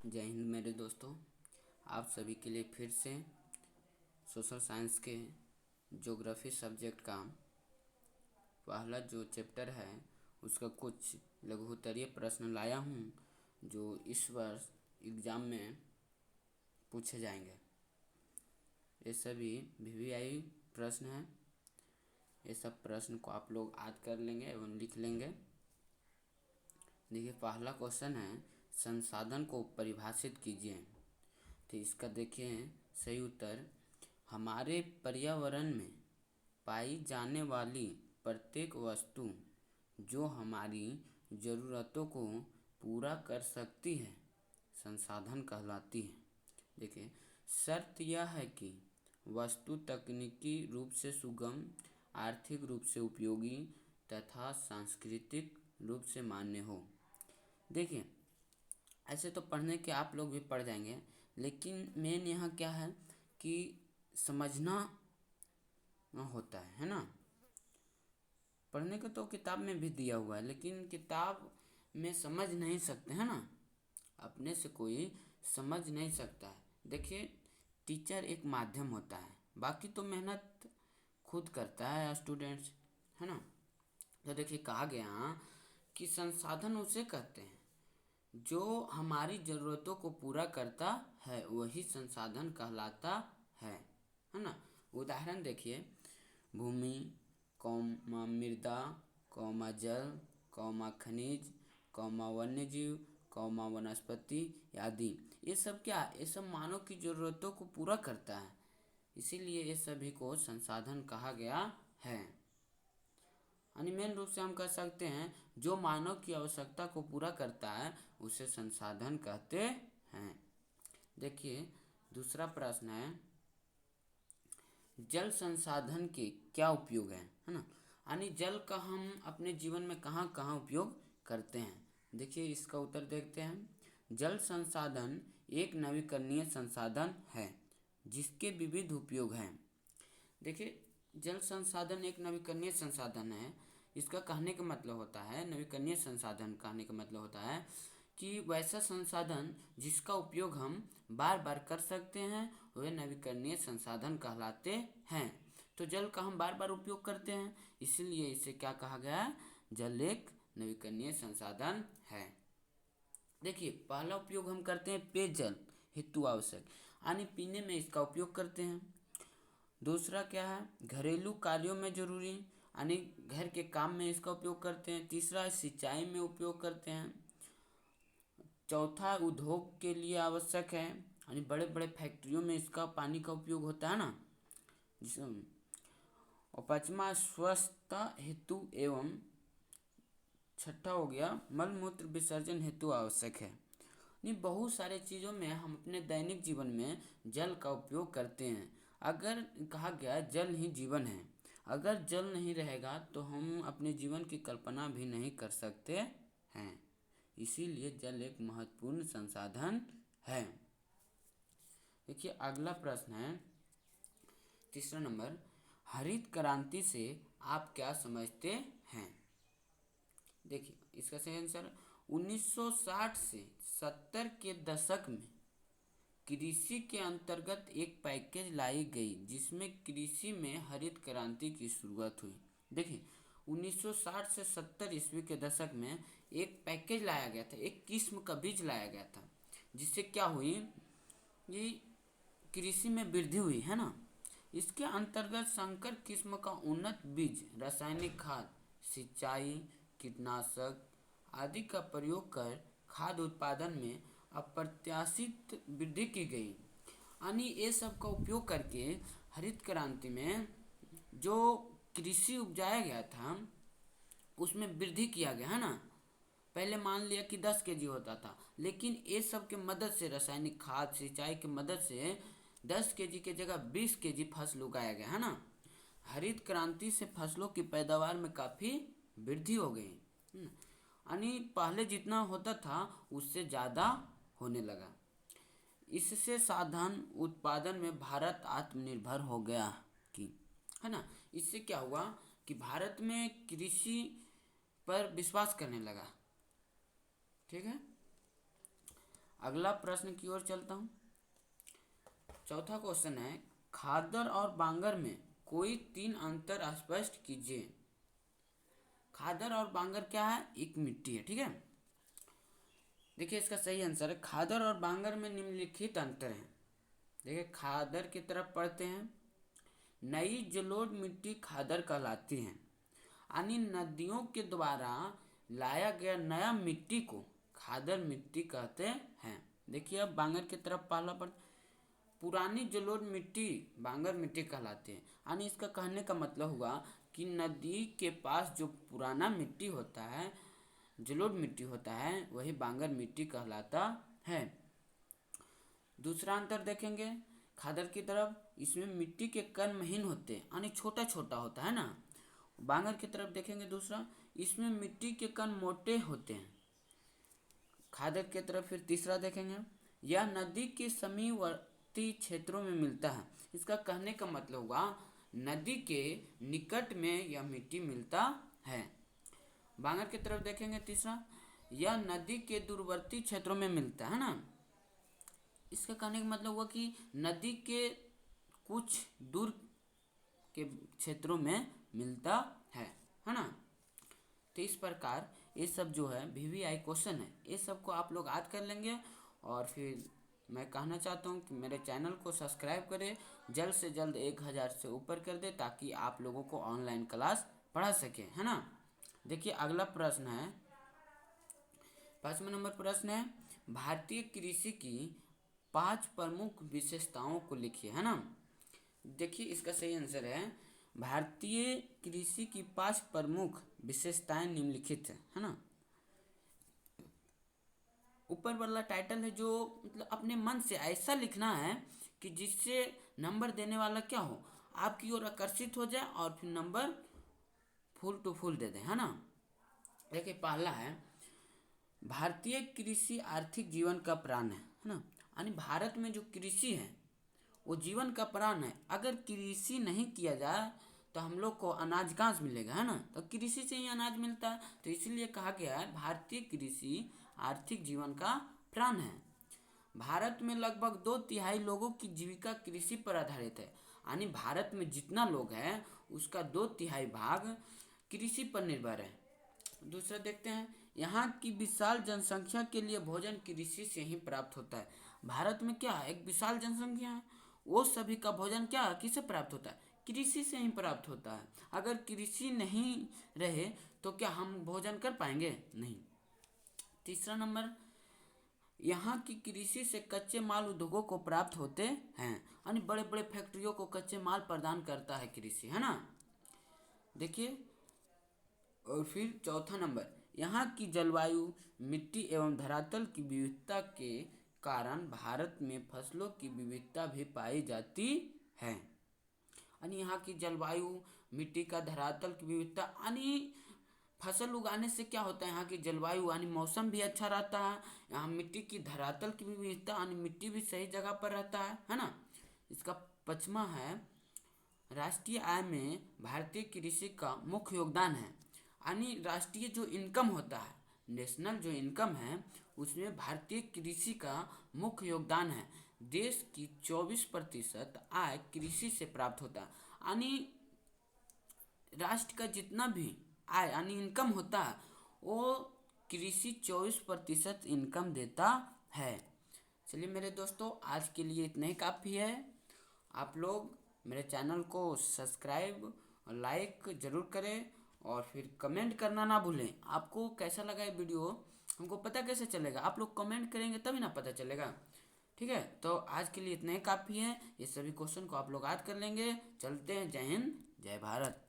जय हिंद मेरे दोस्तों। आप सभी के लिए फिर से सोशल साइंस के ज्योग्राफी सब्जेक्ट का पहला जो चैप्टर है उसका कुछ लघु उत्तरीय प्रश्न लाया हूँ जो इस वर्ष एग्ज़ाम में पूछे जाएंगे। ये सभी वीवीआई प्रश्न हैं। ये सब प्रश्न को आप लोग याद कर लेंगे एवं लिख लेंगे। देखिए, पहला क्वेश्चन है संसाधन को परिभाषित कीजिए। तो इसका देखिए सही उत्तर, हमारे पर्यावरण में पाई जाने वाली प्रत्येक वस्तु जो हमारी ज़रूरतों को पूरा कर सकती है संसाधन कहलाती है। देखिए, शर्त यह है कि वस्तु तकनीकी रूप से सुगम, आर्थिक रूप से उपयोगी तथा सांस्कृतिक रूप से मान्य हो। देखिए, ऐसे तो पढ़ने के आप लोग भी पढ़ जाएंगे, लेकिन मेन यहाँ क्या है कि समझना होता है ना। पढ़ने को तो किताब में भी दिया हुआ है, लेकिन किताब में समझ नहीं सकते हैं ना, अपने से कोई समझ नहीं सकता है। देखिए, टीचर एक माध्यम होता है, बाकी तो मेहनत खुद करता है स्टूडेंट्स, है ना। तो देखिए, कहा गया कि संसाधन उसे कहते हैं जो हमारी ज़रूरतों को पूरा करता है, वही संसाधन कहलाता है ना। उदाहरण देखिए, भूमि, कौमा मृदा, कौमा जल, कौमा खनिज, कौमा वन्यजीव, कौमा वनस्पति आदि। ये सब क्या, ये सब मानव की ज़रूरतों को पूरा करता है, इसीलिए ये सभी को संसाधन कहा गया है। यानी मेन रूप से हम कह सकते हैं जो मानव की आवश्यकता को पूरा करता है उसे संसाधन कहते हैं। देखिए, दूसरा प्रश्न है जल संसाधन के क्या उपयोग है ना। यानी जल का हम अपने जीवन में कहाँ कहाँ उपयोग करते हैं। देखिए, इसका उत्तर देखते हैं। जल संसाधन एक नवीकरणीय संसाधन है जिसके विविध उपयोग हैं। देखिए, जल संसाधन एक नवीकरणीय संसाधन है। इसका कहने का मतलब होता है, नवीकरणीय संसाधन कहने का मतलब होता है कि वैसा संसाधन जिसका उपयोग हम बार बार कर सकते हैं वह नवीकरणीय संसाधन कहलाते हैं। तो जल का हम बार बार उपयोग करते हैं, इसीलिए इसे क्या कहा गया, जल एक नवीकरणीय संसाधन है। देखिए, पहला उपयोग हम करते हैं पेयजल हेतु आवश्यक, यानी पीने में इसका उपयोग करते हैं। दूसरा क्या है, घरेलू कार्यों में जरूरी, यानी घर के काम में इसका उपयोग करते हैं। तीसरा, सिंचाई में उपयोग करते हैं। चौथा, उद्योग के लिए आवश्यक है, यानी बड़े बड़े फैक्ट्रियों में इसका पानी का उपयोग होता है ना। और पांचवा, स्वच्छता हेतु एवं छठा हो गया मल मूत्र विसर्जन हेतु आवश्यक है। नहीं, बहुत सारे चीज़ों में हम अपने दैनिक जीवन में जल का उपयोग करते हैं। अगर कहा गया जल ही जीवन है, अगर जल नहीं रहेगा तो हम अपने जीवन की कल्पना भी नहीं कर सकते हैं, इसीलिए जल एक महत्वपूर्ण संसाधन है। देखिए, अगला प्रश्न है तीसरा नंबर, हरित क्रांति से आप क्या समझते हैं। देखिए, इसका सही आंसर 1960 से 70 के दशक में कृषि के अंतर्गत एक पैकेज लाई गई जिसमें कृषि में हरित क्रांति की शुरुआत हुई। देखिए, 1960 से 70 ईस्वी के दशक में एक पैकेज लाया गया था, एक किस्म का बीज लाया गया था, जिससे क्या हुई, ये कृषि में वृद्धि हुई है ना। इसके अंतर्गत संकर किस्म का उन्नत बीज, रासायनिक खाद, सिंचाई, कीटनाशक आदि का प्रयोग कर खाद्य उत्पादन में अप्रत्याशित वृद्धि की गई। यानी ये सब का उपयोग करके हरित क्रांति में जो कृषि उपजाया गया था उसमें वृद्धि किया गया है ना। पहले मान लिया कि 10 केजी होता था, लेकिन ये सब के मदद से, रासायनिक खाद, सिंचाई की मदद से 10 केजी के जगह 20 केजी फसल उगाया गया है ना। हरित क्रांति से फसलों की पैदावार में काफ़ी वृद्धि हो गई, यानी पहले जितना होता था उससे ज़्यादा होने लगा। इससे साधन उत्पादन में भारत आत्मनिर्भर हो गया कि, है ना। इससे क्या हुआ कि भारत में कृषि पर विश्वास करने लगा। ठीक है, अगला प्रश्न की ओर चलता हूँ। चौथा क्वेश्चन है, खादर और बांगर में कोई 3 अंतर स्पष्ट कीजिए। खादर और बांगर क्या है? एक मिट्टी है, ठीक है। देखिए इसका सही आंसर है, खादर और बांगर में निम्नलिखित अंतर है। देखिए खादर की तरफ पढ़ते हैं। नई जलोढ़ मिट्टी खादर कहलाती है, यानी नदियों के द्वारा लाया गया नया मिट्टी को खादर मिट्टी कहते हैं। देखिए अब बांगर की तरफ पहला पढ़, पुरानी जलोढ़ मिट्टी बांगर मिट्टी कहलाती है, यानी इसका कहने का मतलब हुआ कि नदी के पास जो पुराना मिट्टी होता है, जलोढ़ मिट्टी होता है, वही बांगर मिट्टी कहलाता है। दूसरा अंतर देखेंगे खादर की तरफ, इसमें मिट्टी के कण महीन होते हैं, यानी छोटा छोटा होता है ना। बांगर की तरफ देखेंगे दूसरा, इसमें मिट्टी के कण मोटे होते हैं। खादर की तरफ फिर तीसरा देखेंगे, यह नदी के समीपवर्ती क्षेत्रों में मिलता है। इसका कहने का मतलब हुआ नदी के निकट में यह मिट्टी मिलता है। बांगर की तरफ देखेंगे तीसरा, यह नदी के दूरवर्ती क्षेत्रों में मिलता है ना। इसका कहने का मतलब हुआ कि नदी के कुछ दूर के क्षेत्रों में मिलता है ना। तो इस प्रकार ये सब जो है VVI क्वेश्चन है, ये सब को आप लोग याद कर लेंगे। और फिर मैं कहना चाहता हूँ कि मेरे चैनल को सब्सक्राइब करें, जल्द से जल्द 1000 से ऊपर कर दे, ताकि आप लोगों को ऑनलाइन क्लास पढ़ा सके, है ना। देखिए अगला प्रश्न है, 5वां नंबर प्रश्न है, भारतीय कृषि की 5 प्रमुख विशेषताओं को लिखिए, है ना। देखिए इसका सही आंसर है, भारतीय कृषि की 5 प्रमुख विशेषताएं निम्नलिखित है ना। ऊपर वाला टाइटल है जो मतलब अपने मन से ऐसा लिखना है कि जिससे नंबर देने वाला क्या हो, आपकी ओर आकर्षित हो जाए और फिर नंबर फुल टू फुल दे दे, है ना। देखिए पहला है, भारतीय कृषि आर्थिक जीवन का प्राण है ना। यानी भारत में जो कृषि है वो जीवन का प्राण है। अगर कृषि नहीं किया जाए तो हम लोग को अनाज कहाँ से मिलेगा, है ना। तो कृषि से ही अनाज मिलता है, तो इसीलिए कहा गया है भारतीय कृषि आर्थिक जीवन का प्राण है। भारत में लगभग 2/3 लोगों की जीविका कृषि पर आधारित है, यानी भारत में जितना लोग हैं उसका 2/3 भाग कृषि पर निर्भर है। दूसरा देखते हैं, यहाँ की विशाल जनसंख्या के लिए भोजन कृषि से ही प्राप्त होता है। भारत में क्या है, एक विशाल जनसंख्या है, वो सभी का भोजन क्या किससे प्राप्त होता है, कृषि से ही प्राप्त होता है। अगर कृषि नहीं रहे तो क्या हम भोजन कर पाएंगे, नहीं। तीसरा नंबर, यहाँ की कृषि से कच्चे माल उद्योगों को प्राप्त होते हैं, यानी बड़े बड़े फैक्ट्रियों को कच्चे माल प्रदान करता है कृषि, है ना। देखिए और फिर चौथा नंबर, यहाँ की जलवायु, मिट्टी एवं धरातल की विविधता के कारण भारत में फसलों की विविधता भी पाई जाती है। यानी यहाँ की जलवायु, मिट्टी का धरातल की विविधता, यानी फसल उगाने से क्या होता है, यहाँ की जलवायु यानी मौसम भी अच्छा रहता है, यहाँ मिट्टी की धरातल की विविधता यानी मिट्टी भी सही जगह पर रहता है ना। इसका 5वां है, राष्ट्रीय आय में भारतीय कृषि का मुख्य योगदान है। यानी राष्ट्रीय जो इनकम होता है, नेशनल जो इनकम है, उसमें भारतीय कृषि का मुख्य योगदान है। देश की 24% आय कृषि से प्राप्त होता है, यानी राष्ट्र का जितना भी आय यानी इनकम होता है वो कृषि 24% इनकम देता है। चलिए मेरे दोस्तों, आज के लिए इतना ही काफ़ी है। आप लोग मेरे चैनल को सब्सक्राइब और लाइक ज़रूर करें, और फिर कमेंट करना ना भूलें। आपको कैसा लगा ये वीडियो हमको पता कैसे चलेगा, आप लोग कमेंट करेंगे तभी ना पता चलेगा, ठीक है। तो आज के लिए इतना ही काफ़ी है, ये सभी क्वेश्चन को आप लोग याद कर लेंगे। चलते हैं, जय हिंद जय भारत।